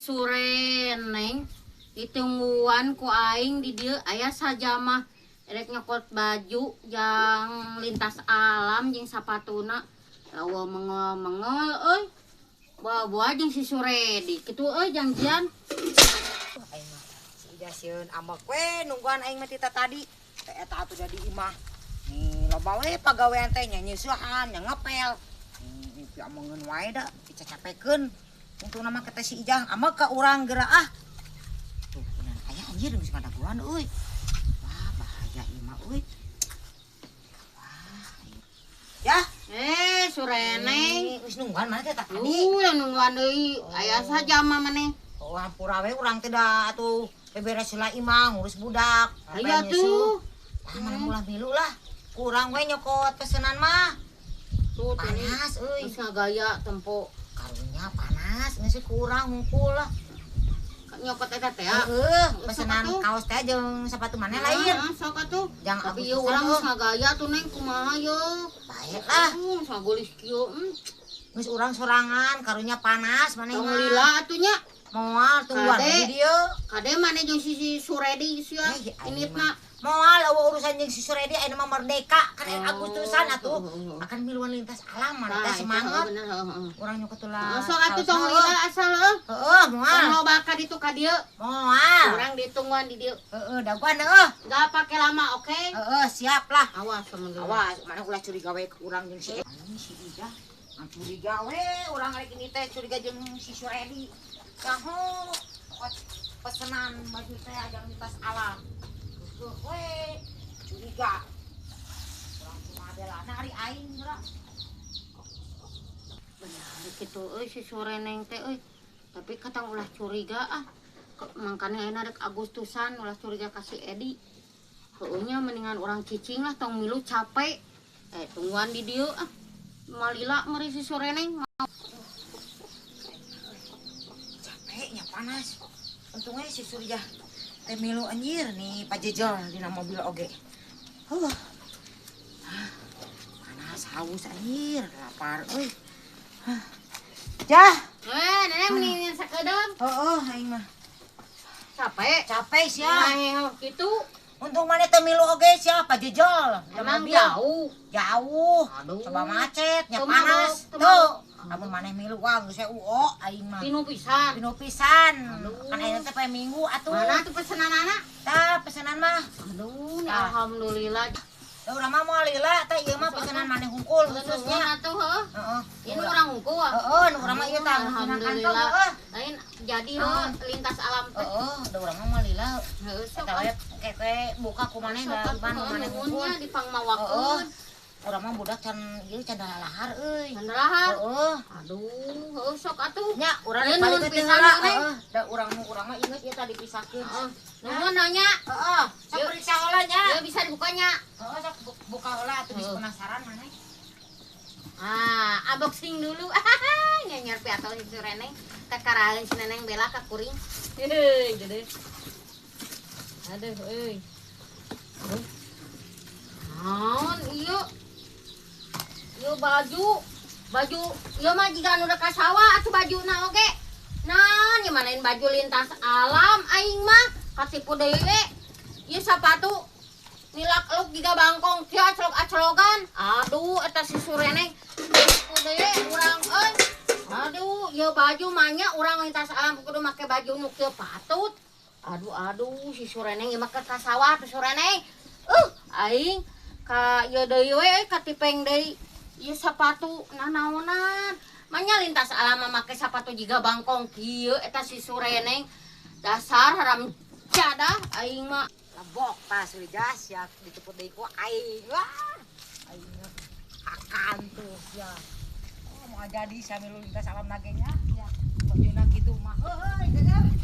Sore neng ditungguan ku aing di dieu aya sajamah erek nyokot baju yang lintas alam jeung sapatuna tawa mengol-mengol euy bawa jeung si Suredi kitu euy janjian Aing mah si Ida sieun ambek we nungguan aing mah tita tadi teh eta atuh jadi imah nih loba we pagawean teh nya nyeusuhan nya ngepel nih amongeun wae da dicacapekeun untuk nama kata si Ijah ama ka urang geura ah tuh bener aya anjir geus ngadaguan euy wah bahaya ieu mah euy wah ya Sureneng geus nungguan mana teh tadi yang nungguan deui aya sajamah maneh oh hampura we urang teh da atuh beberes heula imah ngurus budak aya tuh mana mulah milu lah kurang we nyokot pesenan mah tuh panas euy geus ngagaya tempo karunya panas geus kurang hungkul lah nyokot eta teh pesenan kaos teh jeung sepatu maneh lain sok atuh jang tapi ieu urang geus ngagaya tuh neng kumaha ye bae lah sagulis kieu geus urang sorangan karunya panas maneh tong lila atuh nya moal tungguan di dieu kade maneh jeung si Suredi sia initna moal eueuh urusan jeung si Suredi aya mah merdeka kan Agustusan atuh akan miluan lintas alam mana teh semangat urang nyokot ulah sok atuh tong lila asal heeh moal tong loba ka ditu ka dieu moal urang ditungguan di dieu daguan heuh enggak pake lama oke siap lah awas temen awas mana ulah curiga we ku urang jeung si Ida curiga we urang rek ini teh curiga jeung si Suredi saho pesenan baju teh ajang lintas alam tuh we curiga urang cuma adelana ari aing geura bener kitu euy si Sureneng teh euy tapi katang ulah curiga mangkana ayeuna rek Agustusan ulah curiga ka si Edi heunya mendingan urang cicing lah tong milu capek tungguan di dieu malila meri si Sureneng mau capeknya panas untungnya si Surya teh milu anjir nih pajejol dina mobil oge panas haus anjir lapar euy Jah nenek mendingan sakedeung aing mah capek sia kitu untung maneh teh milu oge sia pajejol emang jauh aduh coba macet nya panas tuh lamun maneh milu wah geus aing mah pinu pisan kan ayeuna teh poe Minggu atuh mana tuh pesenanana tah pesenan mah aduh alhamdulillah urang mah moal lila teh ieu mah pesenan maneh hungkul khususnya atuh heeh ini urang hungkul nu urang mah ieu tah alhamdulillah lain jadi lintas alam teh da urang mah moal lila heuh sok eta we keke buka ku maneh da iban maneh hungkul dipangmawakeun urang mah budak can ieu can dalahar euy dalahar aduh heuh sok atuh nya urang balik teh da urang mah inget ieu tadi dipisahkeun nuhun nanya sok periksa heula nya ieu bisa dibukanya sok buka heula atuh geus penasaran maneh unboxing dulu nyanyer piato si Sureneng kakaraeun si Neneng Bela ka kuring gede aduh euy naon ieu baju ieu mah jiga anu ka sawah atuh bajuna oge naon ieu manain baju lintas alam aing mah katipu deui ieu sapatu nilak eluk jiga bangkong kieu aclok-aclogan aduh eta si Sureneng katipu deui urang euy aduh ieu baju mah nya urang lintas alam kudu make baju nu kieu patut aduh si Sureneng ieu mah ka sawah tuh Sureneng aing ka ieu deui we katipeng deui ieu sapatu nanaonan manya lintas alam make sapatu jiga bangkong kieu eta si Sureneng dasar haram jadah aing mah lebok tas jas ya diteput deui ku aing wah aing akan tuh ya mau jadi samilu lintas alam nagenya ya bajuna kitu mah heuy geus